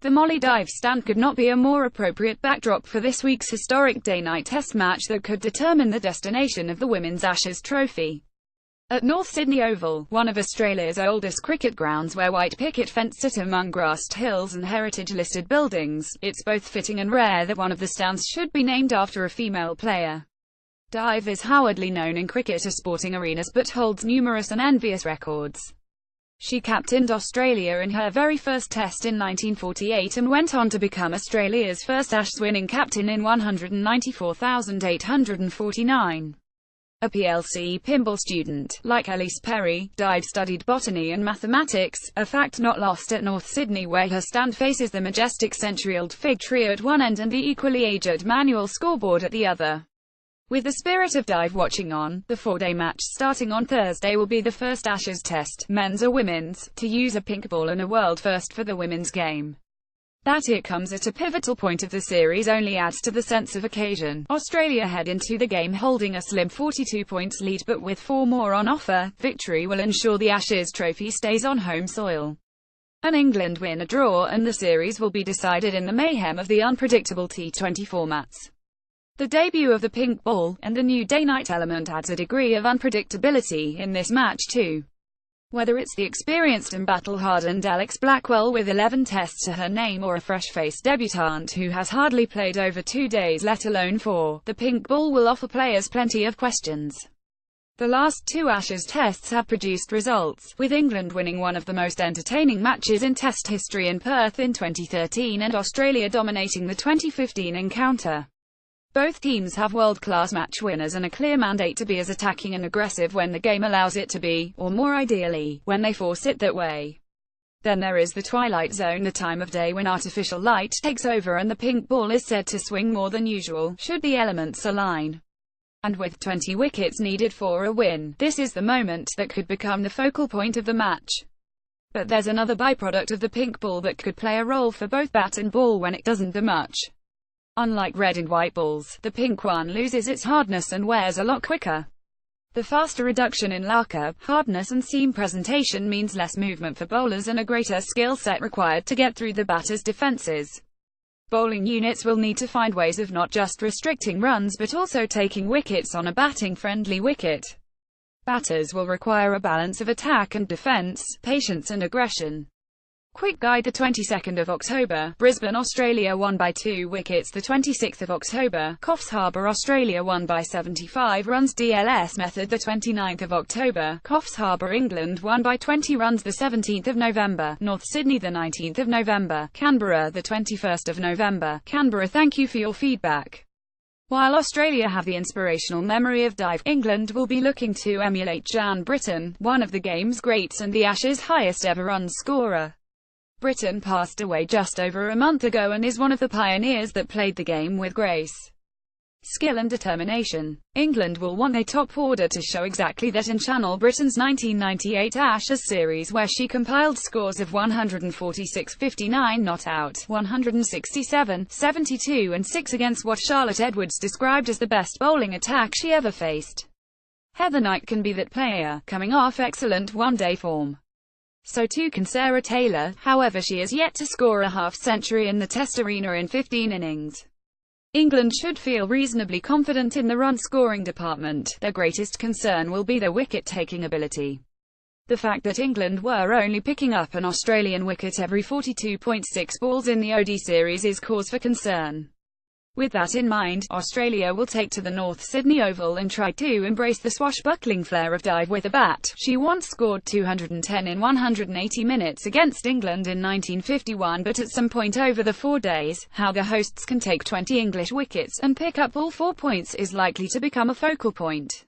The Molly dive stand could not be a more appropriate backdrop for this week's historic day-night test match that could determine the destination of the Women's Ashes trophy. At North Sydney Oval, one of Australia's oldest cricket grounds where white picket fence sit among grassed hills and heritage-listed buildings, it's both fitting and rare that one of the stands should be named after a female player. Dive is howardly known in cricket as sporting arenas but holds numerous and envious records. She captained Australia in her very first test in 1948 and went on to become Australia's first Ashes-winning captain in 194,849. A PLC pinball student, like Elise Perry, Dive studied botany and mathematics, a fact not lost at North Sydney where her stand faces the majestic century-old fig tree at one end and the equally aged manual scoreboard at the other. With the spirit of Dive watching on, the four-day match starting on Thursday will be the first Ashes test, men's or women's, to use a pink ball and a world first for the women's game. That it comes at a pivotal point of the series only adds to the sense of occasion. Australia head into the game holding a slim 42 points lead, but with 4 more on offer, victory will ensure the Ashes trophy stays on home soil. An England win, a draw, and the series will be decided in the mayhem of the unpredictable T20 formats. The debut of the pink ball, and the new day-night element adds a degree of unpredictability in this match too. Whether it's the experienced and battle-hardened Alex Blackwell with 11 tests to her name or a fresh-faced debutante who has hardly played over 2 days let alone 4, the pink ball will offer players plenty of questions. The last 2 Ashes tests have produced results, with England winning one of the most entertaining matches in Test history in Perth in 2013 and Australia dominating the 2015 encounter. Both teams have world-class match winners and a clear mandate to be as attacking and aggressive when the game allows it to be, or more ideally, when they force it that way. Then there is the twilight zone, the time of day when artificial light takes over and the pink ball is said to swing more than usual, should the elements align. And with 20 wickets needed for a win, this is the moment that could become the focal point of the match. But there's another byproduct of the pink ball that could play a role for both bat and ball when it doesn't do much. Unlike red and white balls, the pink one loses its hardness and wears a lot quicker. The faster reduction in lacquer, hardness and seam presentation means less movement for bowlers and a greater skill set required to get through the batter's defences. Bowling units will need to find ways of not just restricting runs but also taking wickets on a batting-friendly wicket. Batters will require a balance of attack and defence, patience and aggression. Quick guide: the 22nd of October, Brisbane, Australia won by 2 wickets. The 26th of October, Coffs Harbour, Australia won by 75 runs. DLS method: the 29th of October, Coffs Harbour, England won by 20 runs. The 17th of November, North Sydney. The 19th of November, Canberra. The 21st of November, Canberra. Thank you for your feedback. While Australia have the inspirational memory of Dive, England will be looking to emulate Jan Britton, one of the game's greats and the Ashes' highest ever run scorer. Britton passed away just over a month ago and is one of the pioneers that played the game with grace, skill and determination. England will want their top order to show exactly that and channel Britton's 1998 Ashes series where she compiled scores of 146, 59 not out, 167, 72 and 6 against what Charlotte Edwards described as the best bowling attack she ever faced. Heather Knight can be that player, coming off excellent one-day form. So too can Sarah Taylor, however she has yet to score a half-century in the Test arena in 15 innings. England should feel reasonably confident in the run-scoring department. Their greatest concern will be their wicket-taking ability. The fact that England were only picking up an Australian wicket every 42.6 balls in the OD series is cause for concern. With that in mind, Australia will take to the North Sydney Oval and try to embrace the swashbuckling flair of Dive with a bat. She once scored 210 in 180 minutes against England in 1951, but at some point over the 4 days, how the hosts can take 20 English wickets and pick up all 4 points is likely to become a focal point.